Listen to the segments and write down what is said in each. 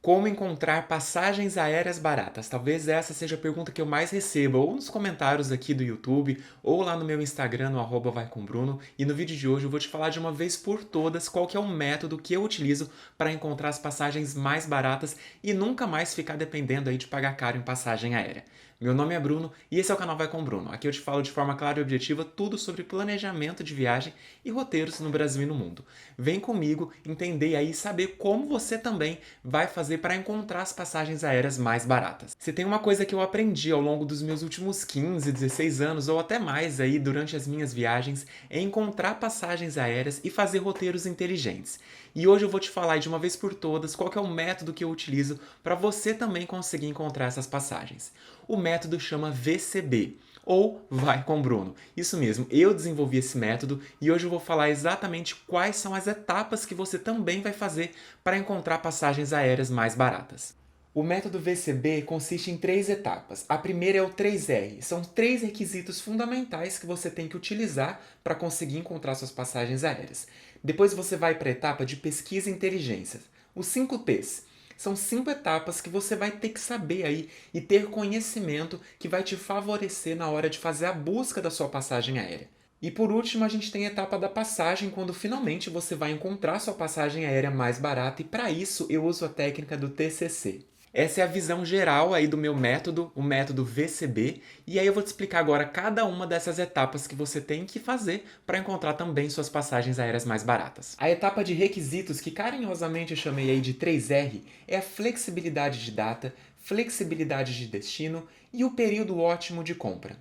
Como encontrar passagens aéreas baratas? Talvez essa seja a pergunta que eu mais recebo, ou nos comentários aqui do YouTube, ou lá no meu Instagram, no @vaicоmbruno. E no vídeo de hoje eu vou te falar de uma vez por todas qual que é o método que eu utilizo para encontrar as passagens mais baratas e nunca mais ficar dependendo aí de pagar caro em passagem aérea. Meu nome é Bruno e esse é o canal Vai com Bruno. Aqui eu te falo de forma clara e objetiva tudo sobre planejamento de viagem e roteiros no Brasil e no mundo. Vem comigo entender aí e saber como você também vai fazer para encontrar as passagens aéreas mais baratas. Se tem uma coisa que eu aprendi ao longo dos meus últimos 15, 16 anos ou até mais aí durante as minhas viagens é encontrar passagens aéreas e fazer roteiros inteligentes. E hoje eu vou te falar de uma vez por todas qual que é o método que eu utilizo para você também conseguir encontrar essas passagens. O método chama VCB, ou Vai com Bruno. Isso mesmo, eu desenvolvi esse método e hoje eu vou falar exatamente quais são as etapas que você também vai fazer para encontrar passagens aéreas mais baratas. O método VCB consiste em 3 etapas. A primeira é o 3R. São 3 requisitos fundamentais que você tem que utilizar para conseguir encontrar suas passagens aéreas. Depois você vai para a etapa de pesquisa e inteligência. Os 5 Ps. São 5 etapas que você vai ter que saber aí e ter conhecimento que vai te favorecer na hora de fazer a busca da sua passagem aérea. E por último, a gente tem a etapa da passagem, quando finalmente você vai encontrar sua passagem aérea mais barata, e para isso eu uso a técnica do TCC. Essa é a visão geral aí do meu método, o método VCB, e aí eu vou te explicar agora cada uma dessas etapas que você tem que fazer para encontrar também suas passagens aéreas mais baratas. A etapa de requisitos, que carinhosamente eu chamei aí de 3R, é a flexibilidade de data, flexibilidade de destino e o período ótimo de compra.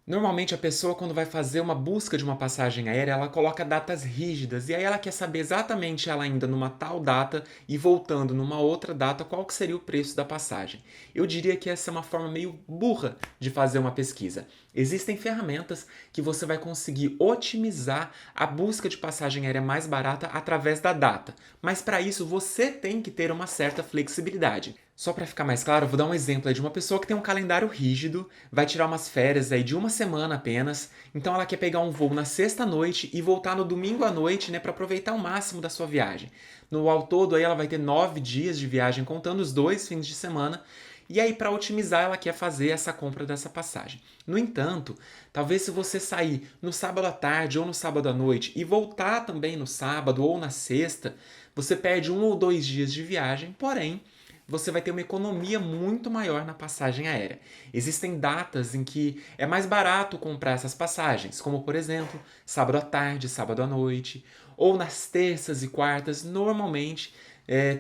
Normalmente a pessoa, quando vai fazer uma busca de uma passagem aérea, ela coloca datas rígidas e aí ela quer saber exatamente ela ainda numa tal data e voltando numa outra data qual que seria o preço da passagem. Eu diria que essa é uma forma meio burra de fazer uma pesquisa. Existem ferramentas que você vai conseguir otimizar a busca de passagem aérea mais barata através da data, mas para isso você tem que ter uma certa flexibilidade. Só para ficar mais claro, eu vou dar um exemplo aí de uma pessoa que tem um calendário rígido, vai tirar umas férias aí de uma semana apenas, então ela quer pegar um voo na sexta noite e voltar no domingo à noite, né, para aproveitar o máximo da sua viagem. No ao todo aí ela vai ter 9 dias de viagem, contando os 2 fins de semana, e aí para otimizar ela quer fazer essa compra dessa passagem. No entanto, talvez se você sair no sábado à tarde ou no sábado à noite e voltar também no sábado ou na sexta, você perde 1 ou 2 dias de viagem, porém você vai ter uma economia muito maior na passagem aérea. Existem datas em que é mais barato comprar essas passagens, como por exemplo, sábado à tarde, sábado à noite, ou nas terças e quartas, normalmente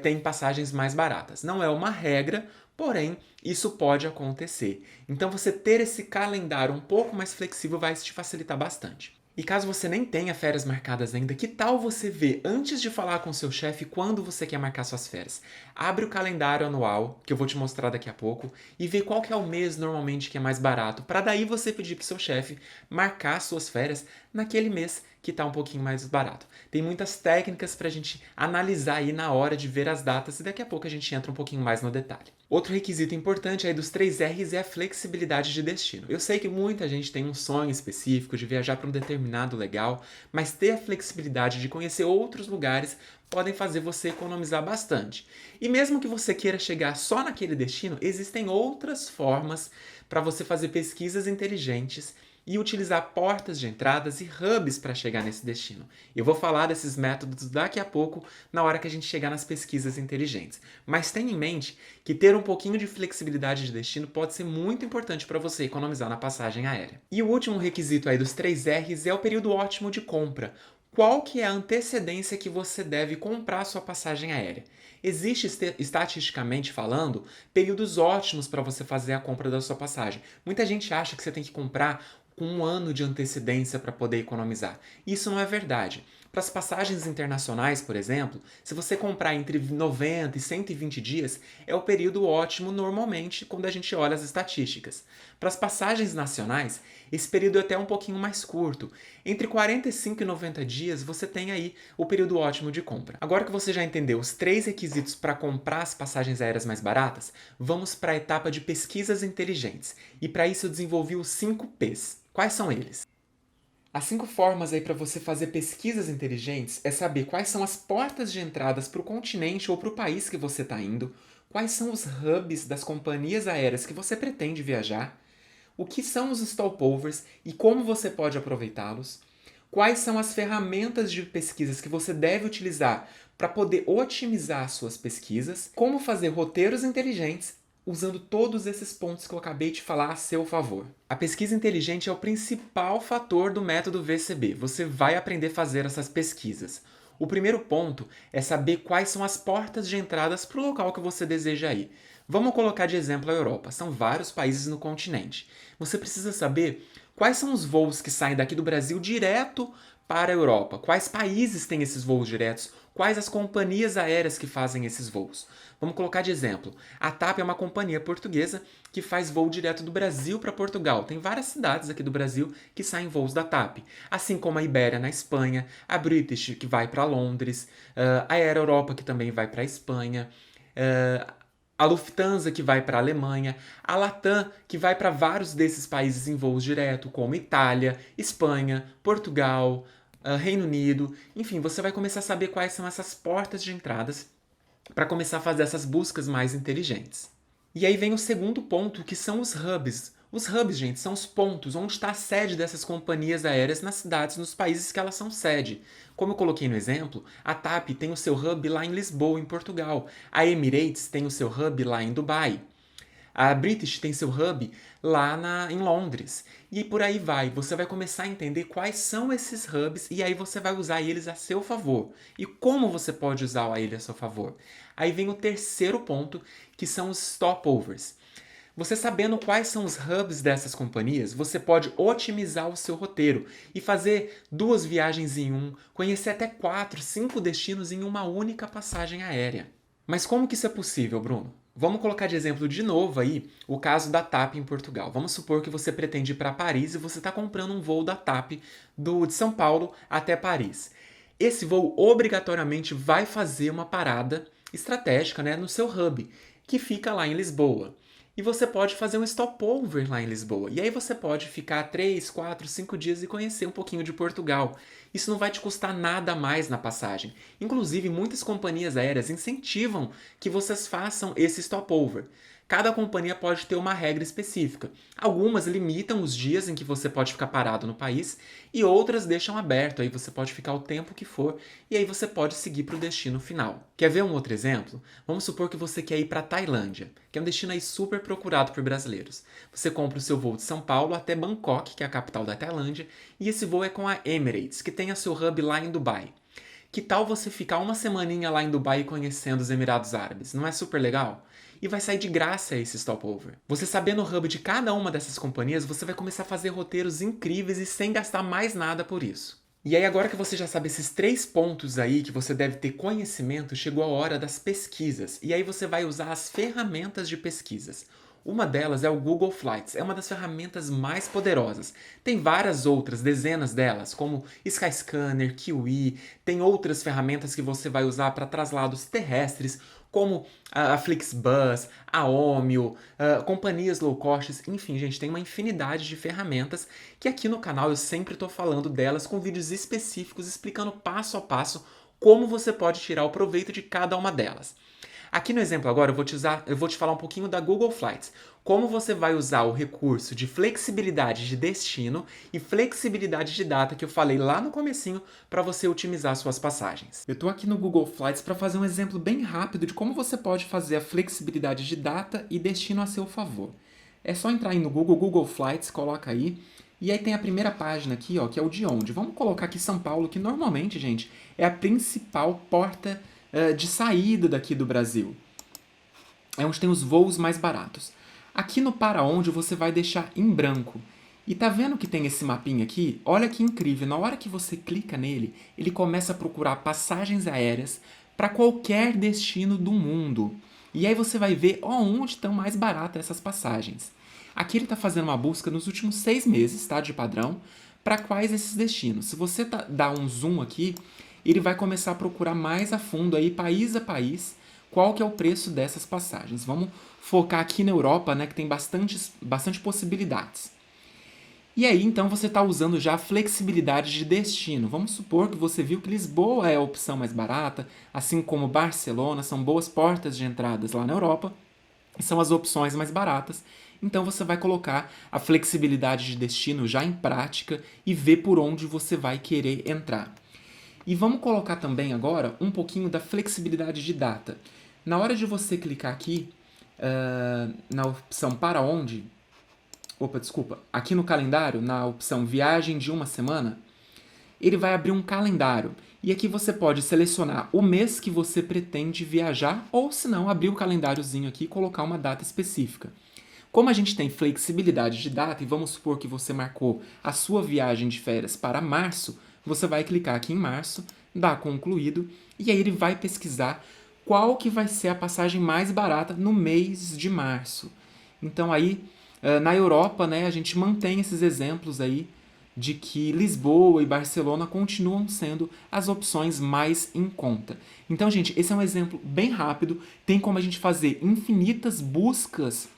tem passagens mais baratas. Não é uma regra, porém isso pode acontecer. Então você ter esse calendário um pouco mais flexível vai te facilitar bastante. E caso você nem tenha férias marcadas ainda, que tal você ver antes de falar com seu chefe quando você quer marcar suas férias? Abre o calendário anual, que eu vou te mostrar daqui a pouco, e vê qual que é o mês normalmente que é mais barato, para daí você pedir para o seu chefe marcar suas férias naquele mês que está um pouquinho mais barato. Tem muitas técnicas para a gente analisar aí na hora de ver as datas e daqui a pouco a gente entra um pouquinho mais no detalhe. Outro requisito importante aí dos 3Rs é a flexibilidade de destino. Eu sei que muita gente tem um sonho específico de viajar para um determinado legal, mas ter a flexibilidade de conhecer outros lugares podem fazer você economizar bastante. E mesmo que você queira chegar só naquele destino, existem outras formas para você fazer pesquisas inteligentes e utilizar portas de entradas e hubs para chegar nesse destino. Eu vou falar desses métodos daqui a pouco, na hora que a gente chegar nas pesquisas inteligentes. Mas tenha em mente que ter um pouquinho de flexibilidade de destino pode ser muito importante para você economizar na passagem aérea. E o último requisito aí dos 3Rs é o período ótimo de compra. Qual que é a antecedência que você deve comprar a sua passagem aérea? Existe, estatisticamente falando, períodos ótimos para você fazer a compra da sua passagem. Muita gente acha que você tem que comprar com 1 ano de antecedência para poder economizar. Isso não é verdade. Para as passagens internacionais, por exemplo, se você comprar entre 90 e 120 dias, é o período ótimo normalmente quando a gente olha as estatísticas. Para as passagens nacionais, esse período é até um pouquinho mais curto. Entre 45 e 90 dias, você tem aí o período ótimo de compra. Agora que você já entendeu os 3 requisitos para comprar as passagens aéreas mais baratas, vamos para a etapa de pesquisas inteligentes. E para isso eu desenvolvi os 5 Ps. Quais são eles? As 5 formas aí para você fazer pesquisas inteligentes é saber quais são as portas de entradas para o continente ou para o país que você está indo, quais são os hubs das companhias aéreas que você pretende viajar, o que são os stopovers e como você pode aproveitá-los, quais são as ferramentas de pesquisas que você deve utilizar para poder otimizar suas pesquisas, como fazer roteiros inteligentes usando todos esses pontos que eu acabei de falar a seu favor. A pesquisa inteligente é o principal fator do método VCB. Você vai aprender a fazer essas pesquisas. O primeiro ponto é saber quais são as portas de entradas para o local que você deseja ir. Vamos colocar de exemplo a Europa. São vários países no continente. Você precisa saber quais são os voos que saem daqui do Brasil direto para a Europa. Quais países têm esses voos diretos? Quais as companhias aéreas que fazem esses voos? Vamos colocar de exemplo. A TAP é uma companhia portuguesa que faz voo direto do Brasil para Portugal. Tem várias cidades aqui do Brasil que saem voos da TAP. Assim como a Iberia na Espanha, a British que vai para Londres, a Air Europa que também vai para a Espanha, a Lufthansa, que vai para a Alemanha, a Latam, que vai para vários desses países em voos direto, como Itália, Espanha, Portugal, Reino Unido. Enfim, você vai começar a saber quais são essas portas de entradas para começar a fazer essas buscas mais inteligentes. E aí vem o segundo ponto, que são os hubs. Os hubs, gente, são os pontos onde está a sede dessas companhias aéreas nas cidades, nos países que elas são sede. Como eu coloquei no exemplo, a TAP tem o seu hub lá em Lisboa, em Portugal. A Emirates tem o seu hub lá em Dubai. A British tem seu hub lá em Londres. E por aí vai. Você vai começar a entender quais são esses hubs e aí você vai usar eles a seu favor. E como você pode usar ele a seu favor? Aí vem o terceiro ponto, que são os stopovers. Você sabendo quais são os hubs dessas companhias, você pode otimizar o seu roteiro e fazer 2 viagens em um, conhecer até 4, 5 destinos em uma única passagem aérea. Mas como que isso é possível, Bruno? Vamos colocar de exemplo de novo aí o caso da TAP em Portugal. Vamos supor que você pretende ir para Paris e você está comprando um voo da TAP de São Paulo até Paris. Esse voo obrigatoriamente vai fazer uma parada estratégica, né, no seu hub, que fica lá em Lisboa. E você pode fazer um stopover lá em Lisboa. E aí você pode ficar 3, 4, 5 dias e conhecer um pouquinho de Portugal. Isso não vai te custar nada a mais na passagem. Inclusive, muitas companhias aéreas incentivam que vocês façam esse stopover. Cada companhia pode ter uma regra específica. Algumas limitam os dias em que você pode ficar parado no país e outras deixam aberto, aí você pode ficar o tempo que for e aí você pode seguir para o destino final. Quer ver um outro exemplo? Vamos supor que você quer ir para a Tailândia, que é um destino aí super procurado por brasileiros. Você compra o seu voo de São Paulo até Bangkok, que é a capital da Tailândia, e esse voo é com a Emirates, que tem a seu hub lá em Dubai. Que tal você ficar uma semaninha lá em Dubai conhecendo os Emirados Árabes? Não é super legal? E vai sair de graça esse stopover. Você sabendo o hub de cada uma dessas companhias, você vai começar a fazer roteiros incríveis e sem gastar mais nada por isso. E aí agora que você já sabe esses 3 pontos aí que você deve ter conhecimento, chegou a hora das pesquisas. E aí você vai usar as ferramentas de pesquisas. Uma delas é o Google Flights, é uma das ferramentas mais poderosas. Tem várias outras, dezenas delas, como Skyscanner, Kiwi, tem outras ferramentas que você vai usar para traslados terrestres, como a Flixbus, a Omio, companhias low cost, enfim, gente, tem uma infinidade de ferramentas que aqui no canal eu sempre estou falando delas com vídeos específicos explicando passo a passo como você pode tirar o proveito de cada uma delas. Aqui no exemplo agora eu vou te falar um pouquinho da Google Flights. Como você vai usar o recurso de flexibilidade de destino e flexibilidade de data que eu falei lá no comecinho para você otimizar suas passagens. Eu estou aqui no Google Flights para fazer um exemplo bem rápido de como você pode fazer a flexibilidade de data e destino a seu favor. É só entrar aí no Google Flights, coloca aí, e aí tem a primeira página aqui, ó, que é o de onde. Vamos colocar aqui São Paulo, que normalmente, gente, é a principal porta de saída daqui do Brasil. É onde tem os voos mais baratos. Aqui no para onde você vai deixar em branco. E tá vendo que tem esse mapinha aqui? Olha que incrível, na hora que você clica nele, ele começa a procurar passagens aéreas para qualquer destino do mundo. E aí você vai ver onde estão mais baratas essas passagens. Aqui ele está fazendo uma busca nos últimos 6 meses, tá, de padrão, para quais esses destinos. Se você dá um zoom aqui, ele vai começar a procurar mais a fundo, aí, país a país, qual que é o preço dessas passagens. Vamos focar aqui na Europa, né, que tem bastante possibilidades. E aí, então, você está usando já a flexibilidade de destino. Vamos supor que você viu que Lisboa é a opção mais barata, assim como Barcelona, são boas portas de entradas lá na Europa, e são as opções mais baratas. Então, você vai colocar a flexibilidade de destino já em prática e ver por onde você vai querer entrar. E vamos colocar também agora um pouquinho da flexibilidade de data. Na hora de você clicar aqui, na opção para onde, aqui no calendário, na opção viagem de uma semana, ele vai abrir um calendário. E aqui você pode selecionar o mês que você pretende viajar, ou se não, abrir o calendáriozinho aqui e colocar uma data específica. Como a gente tem flexibilidade de data, e vamos supor que você marcou a sua viagem de férias para março, você vai clicar aqui em março, dá concluído, e aí ele vai pesquisar qual que vai ser a passagem mais barata no mês de março. Então aí, na Europa, né, a gente mantém esses exemplos aí de que Lisboa e Barcelona continuam sendo as opções mais em conta. Então, gente, esse é um exemplo bem rápido, tem como a gente fazer infinitas buscas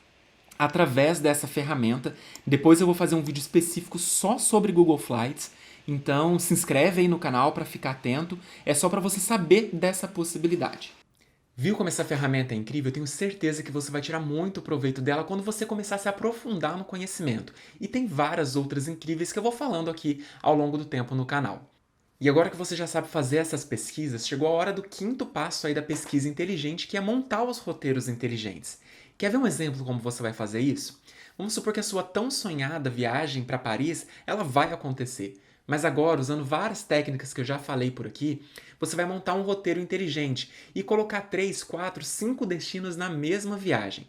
através dessa ferramenta. Depois eu vou fazer um vídeo específico só sobre Google Flights. Então se inscreve aí no canal para ficar atento. É só para você saber dessa possibilidade. Viu como essa ferramenta é incrível? Eu tenho certeza que você vai tirar muito proveito dela quando você começar a se aprofundar no conhecimento. E tem várias outras incríveis que eu vou falando aqui ao longo do tempo no canal. E agora que você já sabe fazer essas pesquisas, chegou a hora do quinto passo aí da pesquisa inteligente, que é montar os roteiros inteligentes. Quer ver um exemplo como você vai fazer isso? Vamos supor que a sua tão sonhada viagem para Paris, ela vai acontecer. Mas agora, usando várias técnicas que eu já falei por aqui, você vai montar um roteiro inteligente e colocar 3, 4, 5 destinos na mesma viagem.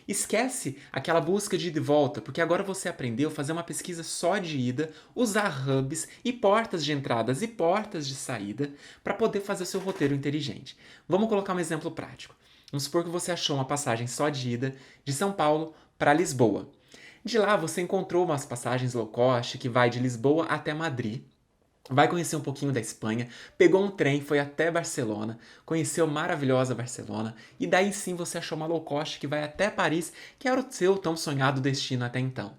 Esquece aquela busca de ida e volta, porque agora você aprendeu a fazer uma pesquisa só de ida, usar hubs e portas de entradas e portas de saída para poder fazer seu roteiro inteligente. Vamos colocar um exemplo prático. Vamos supor que você achou uma passagem só de ida de São Paulo para Lisboa. De lá você encontrou umas passagens low cost que vai de Lisboa até Madrid. Vai conhecer um pouquinho da Espanha, pegou um trem, foi até Barcelona, conheceu maravilhosa Barcelona, e daí sim você achou uma low cost que vai até Paris, que era o seu tão sonhado destino até então.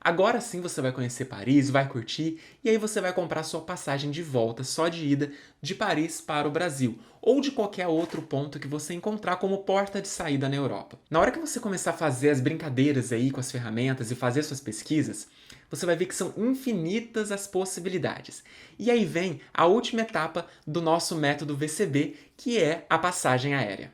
Agora sim você vai conhecer Paris, vai curtir, e aí você vai comprar sua passagem de volta, só de ida, de Paris para o Brasil, ou de qualquer outro ponto que você encontrar como porta de saída na Europa. Na hora que você começar a fazer as brincadeiras aí com as ferramentas e fazer suas pesquisas, você vai ver que são infinitas as possibilidades. E aí vem a última etapa do nosso método VCB, que é a passagem aérea.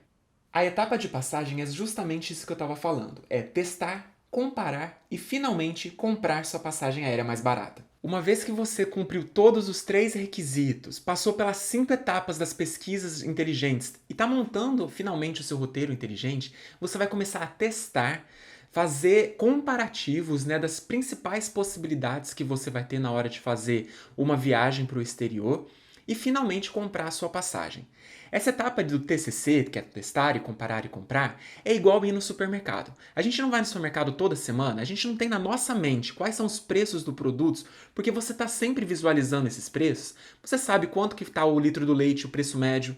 A etapa de passagem é justamente isso que eu estava falando, é testar, comparar e finalmente comprar sua passagem aérea mais barata. Uma vez que você cumpriu todos os 3 requisitos, passou pelas 5 etapas das pesquisas inteligentes e está montando finalmente o seu roteiro inteligente, você vai começar a testar, fazer comparativos, né, das principais possibilidades que você vai ter na hora de fazer uma viagem para o exterior e finalmente comprar a sua passagem. Essa etapa do TCC, que é testar e comprar, é igual ir no supermercado. A gente não vai no supermercado toda semana, a gente não tem na nossa mente quais são os preços dos produtos, porque você está sempre visualizando esses preços. Você sabe quanto que está o litro do leite, o preço médio,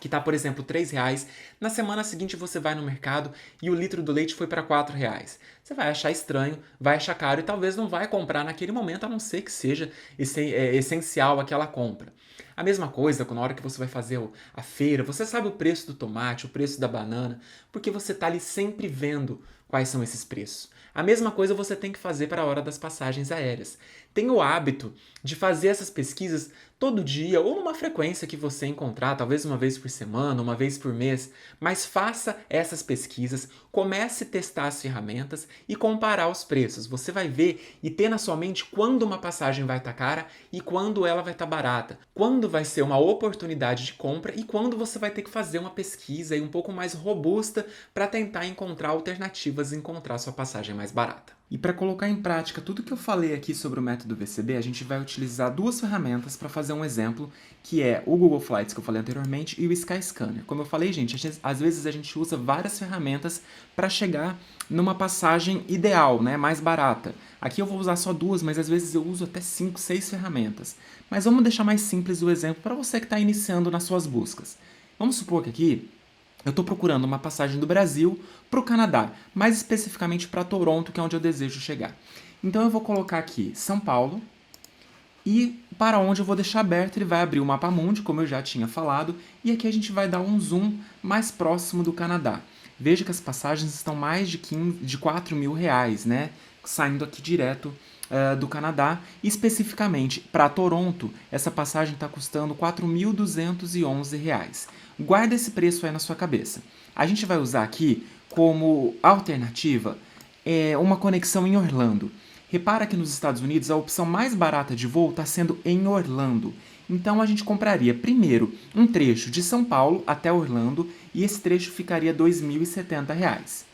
que está, por exemplo, R$3. Na semana seguinte você vai no mercado e o litro do leite foi para R$4. Você vai achar estranho, vai achar caro e talvez não vai comprar naquele momento, a não ser que seja essencial aquela compra. A mesma coisa na hora que você vai fazer a feira, você sabe o preço do tomate, o preço da banana, porque você está ali sempre vendo quais são esses preços. A mesma coisa você tem que fazer para a hora das passagens aéreas. Tenha o hábito de fazer essas pesquisas todo dia ou numa frequência que você encontrar, talvez uma vez por semana, uma vez por mês, mas faça essas pesquisas, comece a testar as ferramentas e comparar os preços. Você vai ver e ter na sua mente quando uma passagem vai estar cara e quando ela vai estar barata, quando vai ser uma oportunidade de compra e quando você vai ter que fazer uma pesquisa aí um pouco mais robusta para tentar encontrar alternativas e encontrar sua passagem mais barata. E para colocar em prática tudo que eu falei aqui sobre o método VCB, a gente vai utilizar 2 ferramentas para fazer um exemplo, que é o Google Flights, que eu falei anteriormente, e o Skyscanner. Como eu falei, gente, às vezes a gente usa várias ferramentas para chegar numa passagem ideal, né, mais barata. Aqui eu vou usar só 2, mas às vezes eu uso até 5, 6 ferramentas. Mas vamos deixar mais simples o exemplo para você que está iniciando nas suas buscas. Vamos supor que aqui eu estou procurando uma passagem do Brasil para o Canadá, mais especificamente para Toronto, que é onde eu desejo chegar. Então eu vou colocar aqui São Paulo, e para onde eu vou deixar aberto, ele vai abrir o mapa mundi, como eu já tinha falado, e aqui a gente vai dar um zoom mais próximo do Canadá. Veja que as passagens estão mais de 4 mil reais, né? Saindo aqui direto do Canadá. E especificamente para Toronto, essa passagem está custando 4.211 reais. Guarda esse preço aí na sua cabeça. A gente vai usar aqui como alternativa uma conexão em Orlando. Repara que nos Estados Unidos a opção mais barata de voo está sendo em Orlando. Então a gente compraria primeiro um trecho de São Paulo até Orlando e esse trecho ficaria R$ 2.070.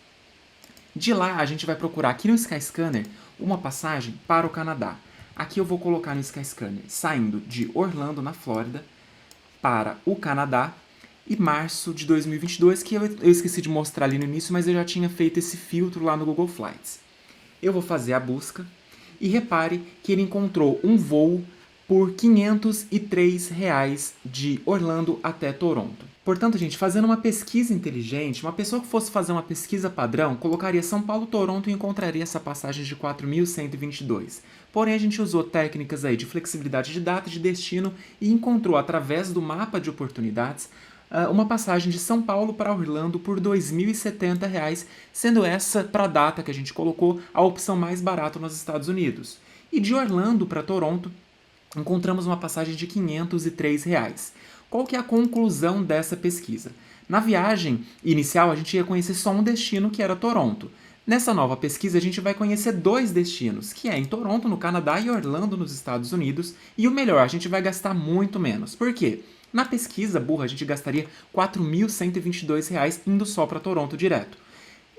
De lá a gente vai procurar aqui no Skyscanner uma passagem para o Canadá. Aqui eu vou colocar no Skyscanner saindo de Orlando, na Flórida, para o Canadá e março de 2022, que eu esqueci de mostrar ali no início, mas eu já tinha feito esse filtro lá no Google Flights. Eu vou fazer a busca e repare que ele encontrou um voo por R$ 503 reais de Orlando até Toronto. Portanto, gente, fazendo uma pesquisa inteligente, uma pessoa que fosse fazer uma pesquisa padrão, colocaria São Paulo-Toronto e encontraria essa passagem de 4.122. Porém, a gente usou técnicas aí de flexibilidade de data e de destino e encontrou, através do mapa de oportunidades, uma passagem de São Paulo para Orlando por R$ 2.070, sendo essa, para a data que a gente colocou, a opção mais barata nos Estados Unidos. E de Orlando para Toronto, encontramos uma passagem de R$ 503 reais. Qual que é a conclusão dessa pesquisa? Na viagem inicial, a gente ia conhecer só um destino, que era Toronto. Nessa nova pesquisa, a gente vai conhecer 2 destinos, que é em Toronto, no Canadá, e Orlando, nos Estados Unidos. E o melhor, a gente vai gastar muito menos. Por quê? Na pesquisa burra, a gente gastaria R$ 4.122 indo só para Toronto direto.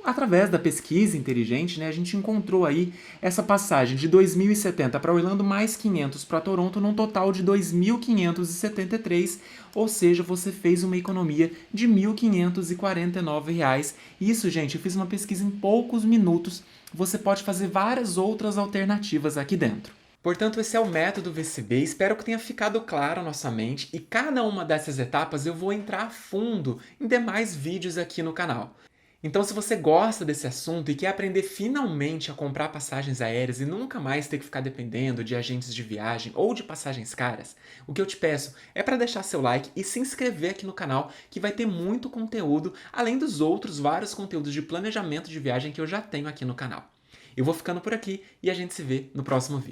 Através da pesquisa inteligente, né, a gente encontrou aí essa passagem de 2.070 para Orlando mais 500 para Toronto, num total de 2.573, ou seja, você fez uma economia de R$ 1.549. Isso, gente, eu fiz uma pesquisa em poucos minutos. Você pode fazer várias outras alternativas aqui dentro. Portanto, esse é o método VCB, espero que tenha ficado claro à nossa mente e cada uma dessas etapas eu vou entrar a fundo em demais vídeos aqui no canal. Então, se você gosta desse assunto e quer aprender finalmente a comprar passagens aéreas e nunca mais ter que ficar dependendo de agentes de viagem ou de passagens caras, o que eu te peço é para deixar seu like e se inscrever aqui no canal, que vai ter muito conteúdo, além dos outros vários conteúdos de planejamento de viagem que eu já tenho aqui no canal. Eu vou ficando por aqui e a gente se vê no próximo vídeo.